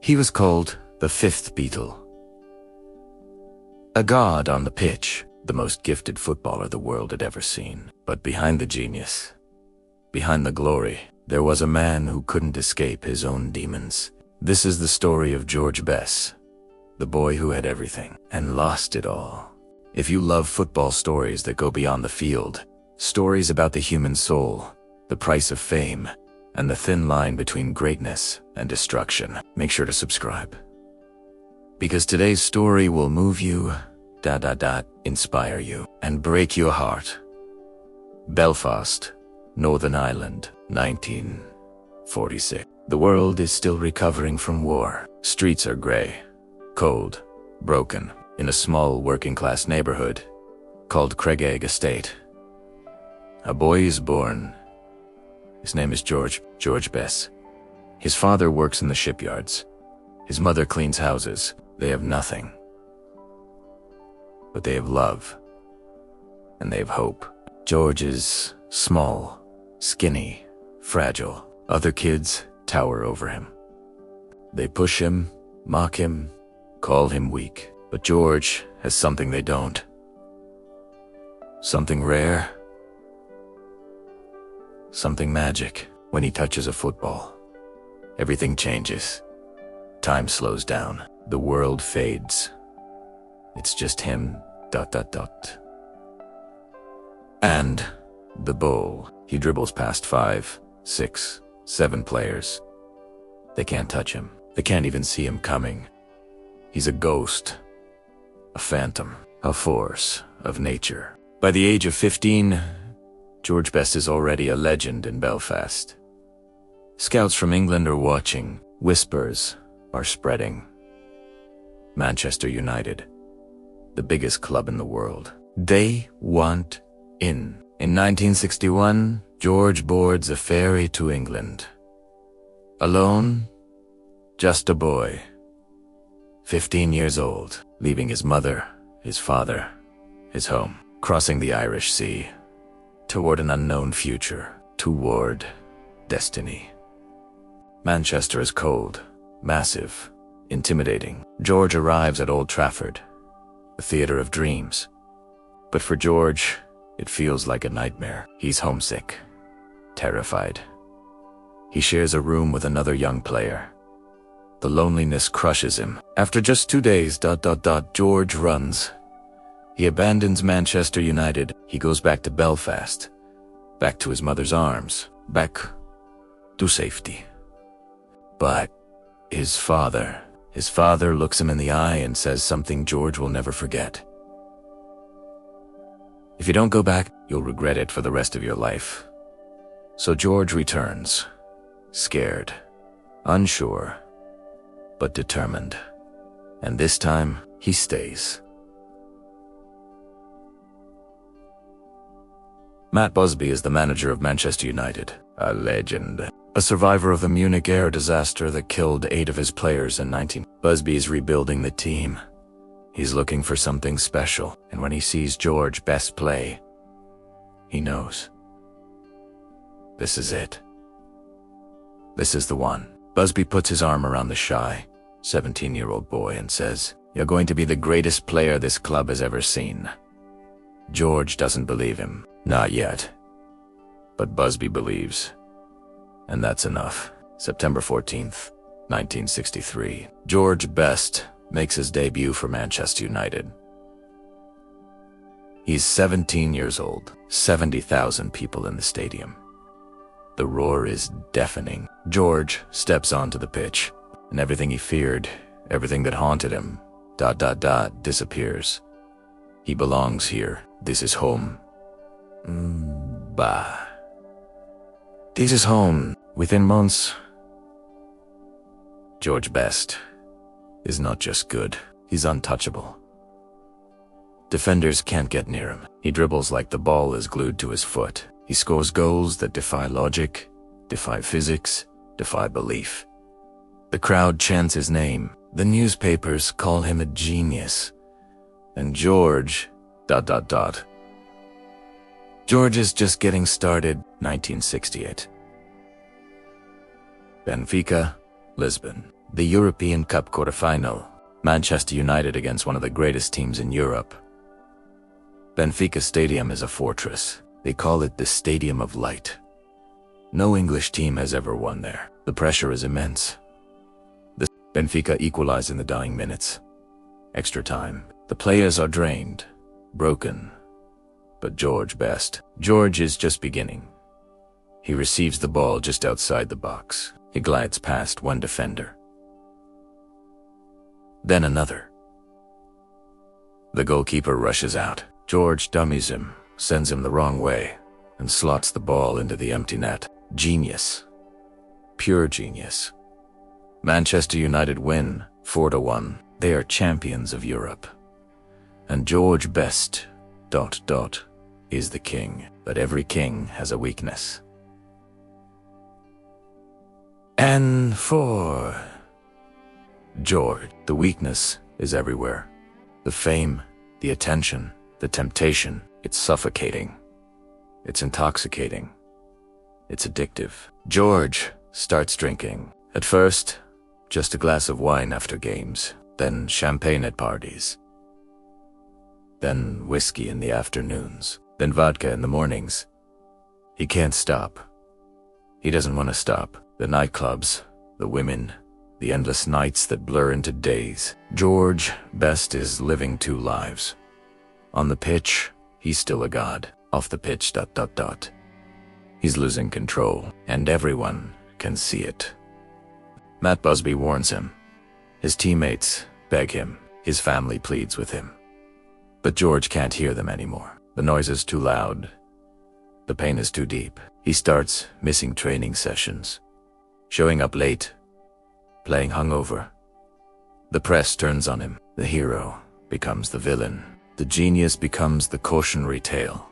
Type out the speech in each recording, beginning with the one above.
He was called the fifth Beatle. A god on the pitch, the most gifted footballer the world had ever seen. But behind the genius, behind the glory, there was a man who couldn't escape his own demons. This is the story of George Best, the boy who had everything and lost it all. If you love football stories that go beyond the field, stories about the human soul, the price of fame, and the thin line between greatness and destruction, make sure to subscribe. Because today's story will move you, inspire you, and break your heart. Belfast, Northern Ireland, 1946. The world is still recovering from war. Streets are gray, cold, broken, in a small working-class neighborhood called Craigegg Estate. A boy is born. His name is George Best. His father works in the shipyards. His mother cleans houses. They have nothing. But they have love. And they have hope. George is small, skinny, fragile. Other kids tower over him. They push him, mock him, call him weak. But George has something they don't. Something rare. Something magic. When he touches a football, everything changes. Time slows down. The world fades. It's just him, And the ball. He dribbles past 5, 6, 7 players. They can't touch him. They can't even see him coming. He's a ghost, a phantom, a force of nature. By the age of 15, George Best is already a legend in Belfast. Scouts from England are watching. Whispers are spreading. Manchester United, the biggest club in the world. They want in. In 1961, George boards a ferry to England. Alone, just a boy, 15 years old, leaving his mother, his father, his home, crossing the Irish Sea, toward an unknown future, toward destiny. Manchester is cold, massive, intimidating. George arrives at Old Trafford, the theater of dreams. But for George, it feels like a nightmare. He's homesick, terrified. He shares a room with another young player. The loneliness crushes him. After just 2 days, George runs. He abandons Manchester United. He goes back to Belfast, back to his mother's arms, back to safety. But his father looks him in the eye and says something George will never forget. If you don't go back, you'll regret it for the rest of your life. So George returns, scared, unsure, but determined. And this time, he stays. Matt Busby is the manager of Manchester United, a legend. A survivor of the Munich air disaster that killed 8 of his players in 19. Busby is rebuilding the team. He's looking for something special, and when he sees George Best play, he knows. This is it. This is the one. Busby puts his arm around the shy, 17-year-old boy and says, "You're going to be the greatest player this club has ever seen." George doesn't believe him. Not yet. But Busby believes. And that's enough. September 14th, 1963. George Best makes his debut for Manchester United. He's 17 years old, 70,000 people in the stadium. The roar is deafening. George steps onto the pitch, and everything he feared, everything that haunted him, disappears. He belongs here. This is home. This is home. Within months, George Best is not just good, he's untouchable. Defenders can't get near him. He dribbles like the ball is glued to his foot. He scores goals that defy logic, defy physics, defy belief. The crowd chants his name. The newspapers call him a genius. And George, George is just getting started. 1968. Benfica, Lisbon. The European Cup quarter-final. Manchester United against one of the greatest teams in Europe. Benfica Stadium is a fortress. They call it the Stadium of Light. No English team has ever won there. The pressure is immense. Benfica equalize in the dying minutes. Extra time. The players are drained, broken. But George Best. George is just beginning. He receives the ball just outside the box. He glides past one defender. Then another. The goalkeeper rushes out. George dummies him, sends him the wrong way, and slots the ball into the empty net. Genius. Pure genius. Manchester United win 4-1. They are champions of Europe. And George Best, ... is the king. But every king has a weakness. And for George, the weakness is everywhere. The fame, the attention, the temptation, it's suffocating. It's intoxicating. It's addictive. George starts drinking. At first, just a glass of wine after games, then champagne at parties, then whiskey in the afternoons, then vodka in the mornings. He can't stop. He doesn't want to stop. The nightclubs, the women, the endless nights that blur into days. George Best is living two lives. On the pitch, he's still a god. Off the pitch, ... He's losing control, and everyone can see it. Matt Busby warns him. His teammates beg him. His family pleads with him. But George can't hear them anymore. The noise is too loud. The pain is too deep. He starts missing training sessions, showing up late, playing hungover. The press turns on him. The hero becomes the villain. The genius becomes the cautionary tale.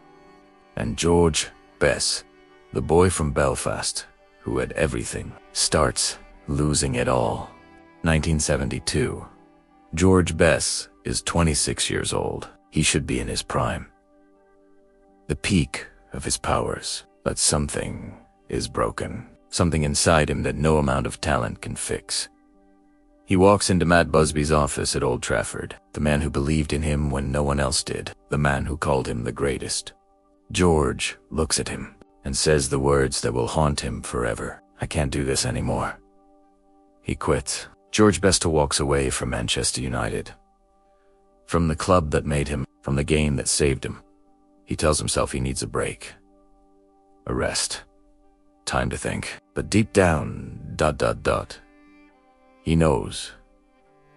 And George Best, the boy from Belfast, who had everything, starts losing it all. 1972. George Best is 26 years old. He should be in his prime. The peak of his powers. But something is broken. Something inside him that no amount of talent can fix. He walks into Matt Busby's office at Old Trafford. The man who believed in him when no one else did. The man who called him the greatest. George looks at him and says the words that will haunt him forever. I can't do this anymore. He quits. George Best walks away from Manchester United. From the club that made him, from the game that saved him. He tells himself he needs a break. A rest. Time to think. But deep down, ... he knows.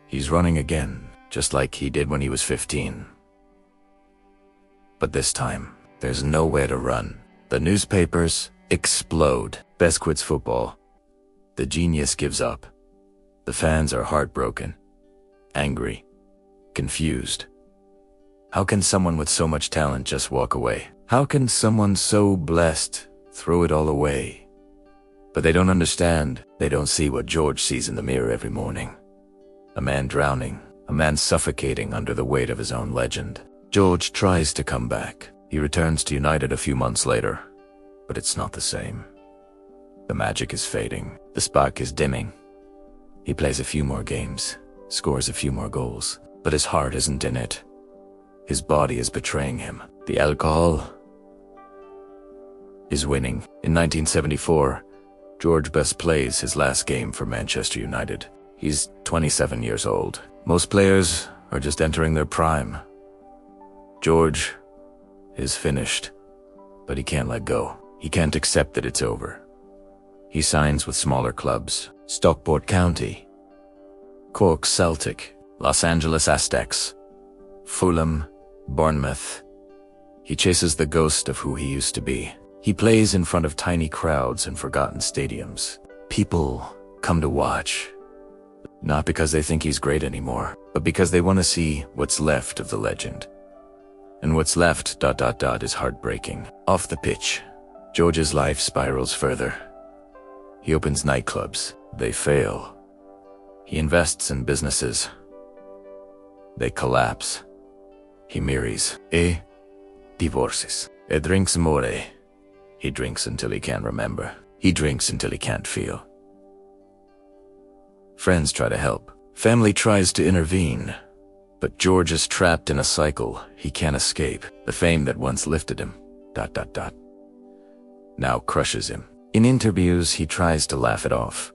He's running again, just like he did when he was 15. But this time, there's nowhere to run. The newspapers explode. Best quits football. The genius gives up. The fans are heartbroken, angry, confused. How can someone with so much talent just walk away? How can someone so blessed throw it all away? But they don't understand. They don't see what George sees in the mirror every morning. A man drowning, a man suffocating under the weight of his own legend. George tries to come back. He returns to United a few months later, but it's not the same. The magic is fading. The spark is dimming. He plays a few more games, scores a few more goals, but his heart isn't in it. His body is betraying him. The alcohol is winning. In 1974, George Best plays his last game for Manchester United. He's 27 years old. Most players are just entering their prime. George is finished, but he can't let go. He can't accept that it's over. He signs with smaller clubs. Stockport County, Cork Celtic, Los Angeles Aztecs, Fulham, Bournemouth. He chases the ghost of who he used to be. He plays in front of tiny crowds in forgotten stadiums. People come to watch, not because they think he's great anymore, but because they want to see what's left of the legend. And what's left ... is heartbreaking. Off the pitch, George's life spirals further. He opens nightclubs. They fail. He invests in businesses. They collapse. He marries. Divorces. Drinks more. He drinks until he can't remember. He drinks until he can't feel. Friends try to help. Family tries to intervene. But George is trapped in a cycle he can't escape. The fame that once lifted him, ... now crushes him. In interviews, he tries to laugh it off.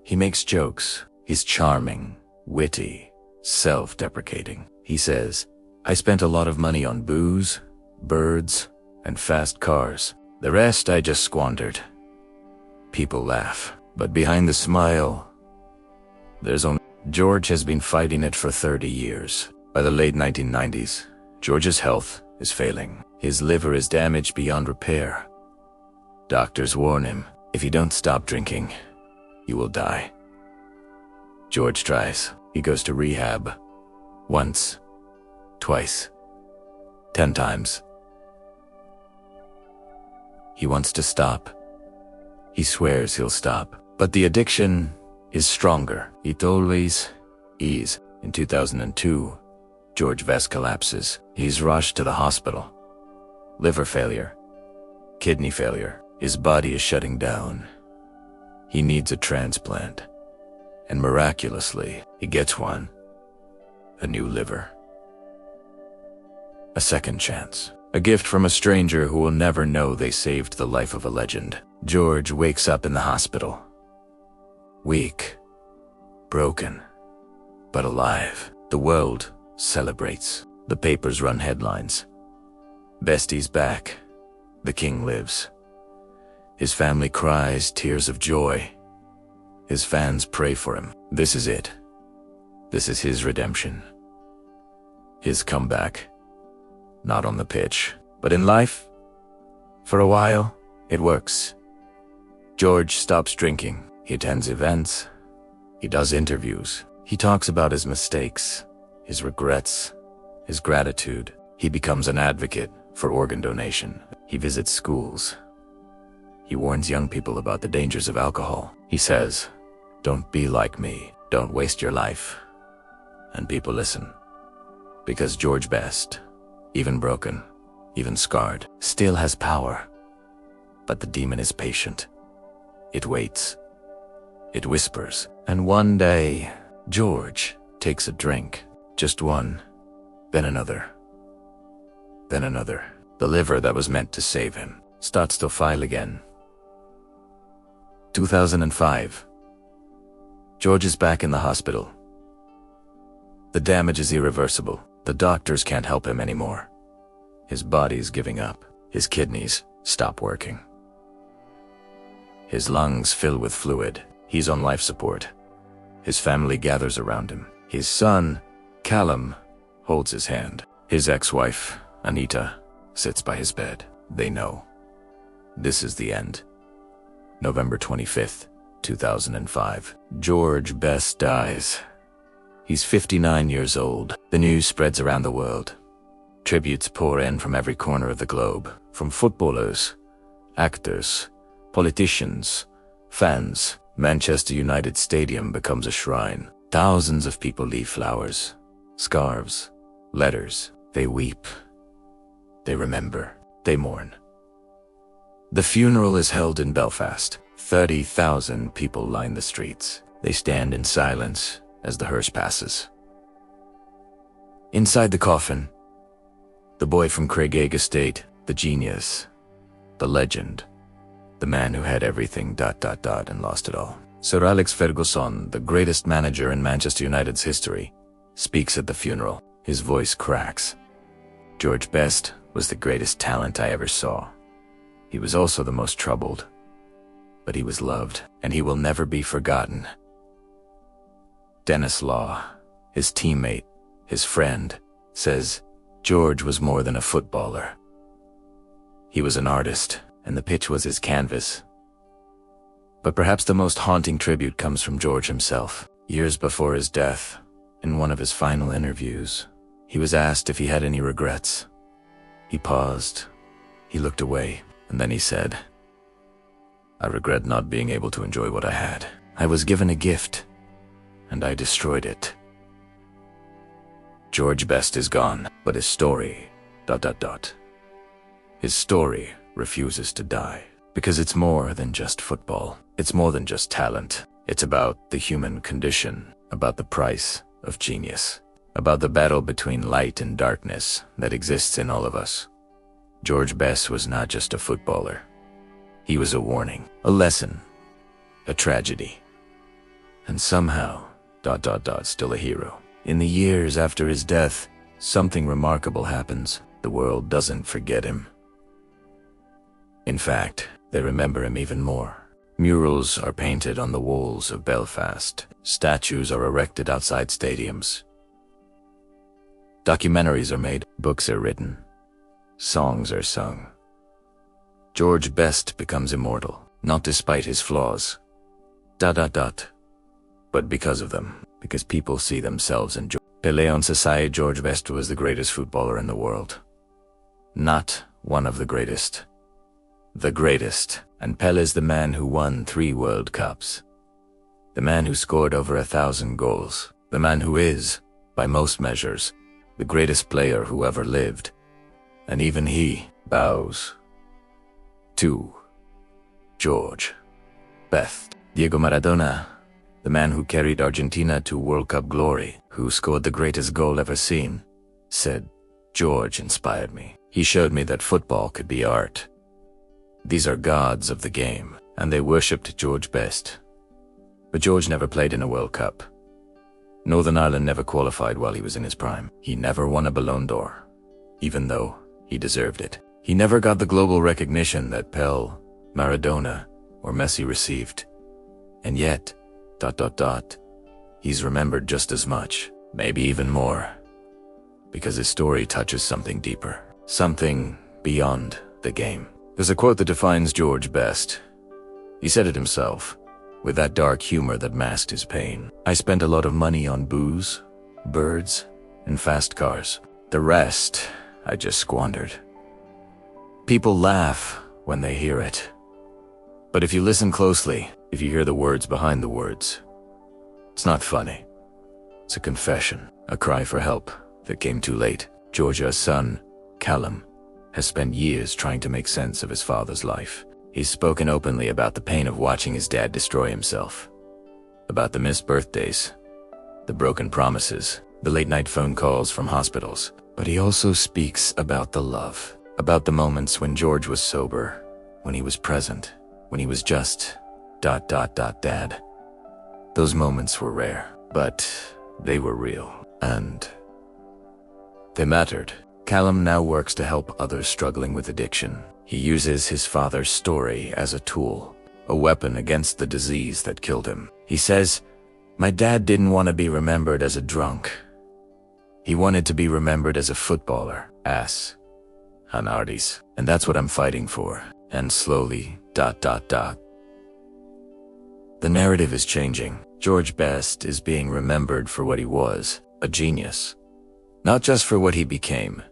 He makes jokes. He's charming, witty, self-deprecating. He says, "I spent a lot of money on booze, birds, and fast cars. The rest I just squandered." People laugh, but behind the smile, there's only... George has been fighting it for 30 years. By the late 1990s, George's health is failing. His liver is damaged beyond repair. Doctors warn him, if you don't stop drinking, you will die. George tries. He goes to rehab. Once, twice, 10 times. He wants to stop. He swears he'll stop. But the addiction is stronger. It always is. In 2002, George Best collapses. He's rushed to the hospital. Liver failure. Kidney failure. His body is shutting down. He needs a transplant. And miraculously, he gets one. A new liver. A second chance. A gift from a stranger who will never know they saved the life of a legend. George wakes up in the hospital. Weak. Broken. But alive. The world celebrates. The papers run headlines. Bestie's back. The king lives. His family cries tears of joy. His fans pray for him. This is it. This is his redemption. His comeback. Not on the pitch, but in life. For a while, it works. George stops drinking. He attends events. He does interviews. He talks about his mistakes, his regrets, his gratitude. He becomes an advocate for organ donation. He visits schools. He warns young people about the dangers of alcohol. He says, "Don't be like me. Don't waste your life." And people listen. Because George Best, even broken, even scarred, still has power. But the demon is patient. It waits. It whispers. And one day, George takes a drink. Just one. Then another. Then another. The liver that was meant to save him starts to file again. 2005. George is back in the hospital. The damage is irreversible. The doctors can't help him anymore. His body's giving up. His kidneys stop working. His lungs fill with fluid. He's on life support. His family gathers around him. His son, Callum, holds his hand. His ex-wife, Anita, sits by his bed. They know. This is the end. November 25th, 2005. George Best dies. He's 59 years old. The news spreads around the world. Tributes pour in from every corner of the globe. From footballers, actors, politicians, fans. Manchester United Stadium becomes a shrine. Thousands of people leave flowers, scarves, letters. They weep. They remember. They mourn. The funeral is held in Belfast. 30,000 people line the streets. They stand in silence as the hearse passes. Inside the coffin, the boy from Craigavon Estate, the genius, the legend, the man who had everything ... and lost it all. Sir Alex Ferguson, the greatest manager in Manchester United's history, speaks at the funeral. His voice cracks. George Best was the greatest talent I ever saw. He was also the most troubled. But he was loved, and he will never be forgotten. Dennis Law, his teammate, his friend, says George was more than a footballer. He was an artist, and the pitch was his canvas. But perhaps the most haunting tribute comes from George himself. Years before his death, in one of his final interviews, he was asked if he had any regrets. He paused, he looked away, and then he said, "I regret not being able to enjoy what I had. I was given a gift, and I destroyed it." George Best is gone, but his story, ... His story refuses to die, because it's more than just football. It's more than just talent. It's about the human condition, about the price of genius, about the battle between light and darkness that exists in all of us. George Best was not just a footballer. He was a warning, a lesson, a tragedy. And somehow, still a hero. In the years after his death, something remarkable happens. The world doesn't forget him. In fact, they remember him even more. Murals are painted on the walls of Belfast. Statues are erected outside stadiums. Documentaries are made, books are written, songs are sung. George Best becomes immortal, not despite his flaws, but because of them, because people see themselves in George. Pelé on Society. George Best was the greatest footballer in the world. Not one of the greatest. The greatest. And Pelé the man who won 3 World Cups. The man who scored over 1,000 goals. The man who is, by most measures, the greatest player who ever lived. And even he bows to George Best. Diego Maradona, the man who carried Argentina to World Cup glory, who scored the greatest goal ever seen, said, "George inspired me. He showed me that football could be art." These are gods of the game, and they worshipped George Best. But George never played in a World Cup. Northern Ireland never qualified while he was in his prime. He never won a Ballon d'Or, even though he deserved it. He never got the global recognition that Pelé, Maradona, or Messi received. And yet, he's remembered just as much, maybe even more, because his story touches something deeper, something beyond the game. There's a quote that defines George Best. He said it himself, with that dark humor that masked his pain. "I spent a lot of money on booze, birds, and fast cars. The rest, I just squandered." People laugh when they hear it. But if you listen closely, if you hear the words behind the words, it's not funny. It's a confession, a cry for help that came too late. George's son, Callum, has spent years trying to make sense of his father's life. He's spoken openly about the pain of watching his dad destroy himself, about the missed birthdays, the broken promises, the late-night phone calls from hospitals. But he also speaks about the love, about the moments when George was sober, when he was present, when he was just ... dad. Those moments were rare, but they were real, and they mattered. Callum now works to help others struggling with addiction. He uses his father's story as a tool, a weapon against the disease that killed him. He says, "My dad didn't want to be remembered as a drunk. He wanted to be remembered as a footballer, an artist. And that's what I'm fighting for." And slowly, ... The narrative is changing. George Best is being remembered for what he was, a genius, not just for what he became.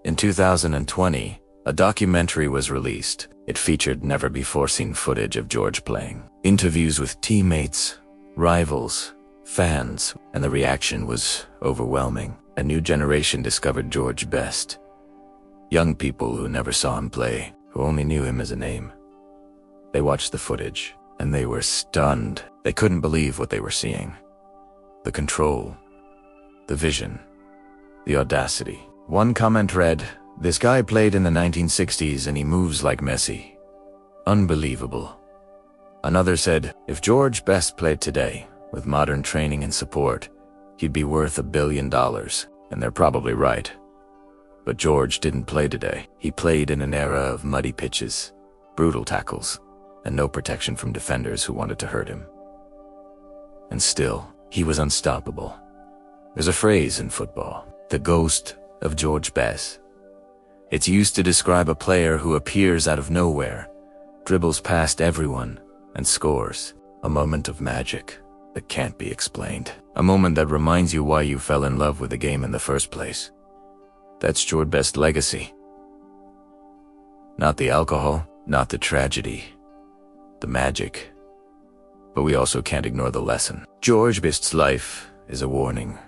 In 2020, a documentary was released. It featured never-before-seen footage of George playing, interviews with teammates, rivals, fans, and the reaction was overwhelming. A new generation discovered George Best. Young people who never saw him play, who only knew him as a name. They watched the footage, and they were stunned. They couldn't believe what they were seeing. The control, the vision, the audacity. One comment read, "This guy played in the 1960s and he moves like Messi. Unbelievable." Another said, "If George Best played today, with modern training and support, he'd be worth $1 billion, and they're probably right. But George didn't play today. He played in an era of muddy pitches, brutal tackles, and no protection from defenders who wanted to hurt him. And still, he was unstoppable." There's a phrase in football, the ghost of George Best. It's used to describe a player who appears out of nowhere, dribbles past everyone, and scores. A moment of magic that can't be explained. A moment that reminds you why you fell in love with the game in the first place. That's George Best's legacy. Not the alcohol, not the tragedy, the magic. But we also can't ignore the lesson. George Best's life is a warning.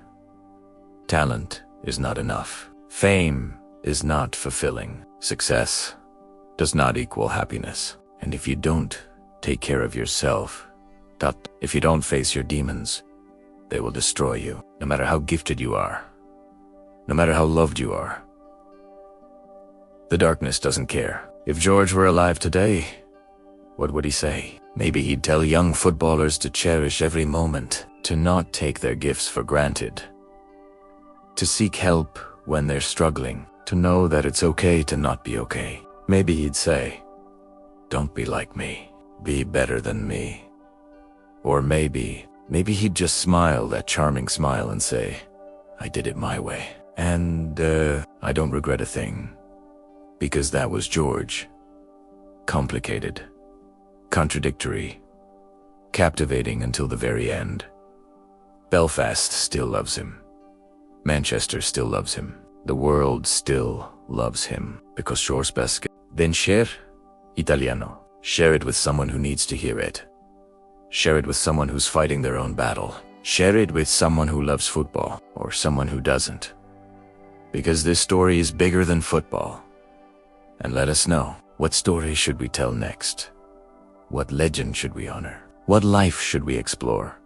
Talent is not enough. Fame is not fulfilling. Success does not equal happiness. And if you don't take care of yourself, If you don't face your demons, they will destroy you, no matter how gifted you are, no matter how loved you are. The darkness doesn't care. If George were alive today, what would he say? Maybe he'd tell young footballers to cherish every moment, to not take their gifts for granted, to seek help when they're struggling, to know that it's okay to not be okay. Maybe he'd say, "Don't be like me, be better than me." Or maybe he'd just smile that charming smile and say, "I did it my way. And I don't regret a thing." Because that was George. Complicated, contradictory, captivating until the very end. Belfast still loves him. Manchester still loves him. The world still loves him. Because George Best. Then share Italiano. Share it with someone who needs to hear it. Share it with someone who's fighting their own battle. Share it with someone who loves football, or someone who doesn't. Because this story is bigger than football. And let us know, what story should we tell next? What legend should we honor? What life should we explore?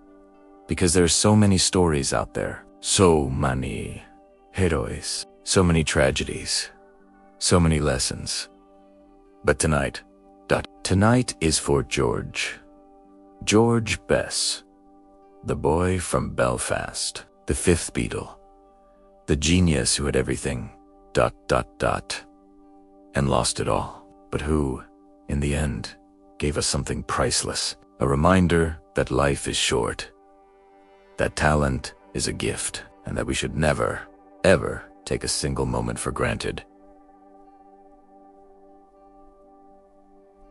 Because there are so many stories out there, so many heroes, so many tragedies, so many lessons. But tonight is for George. George Bess, the boy from Belfast, the fifth Beatle, the genius who had everything, and lost it all, but who, in the end, gave us something priceless, a reminder that life is short, that talent is a gift, and that we should never, ever take a single moment for granted.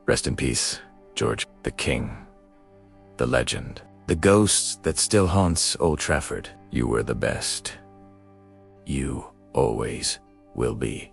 Rest in peace, George, the king, the legend, the ghost that still haunts Old Trafford. You were the best. You always will be.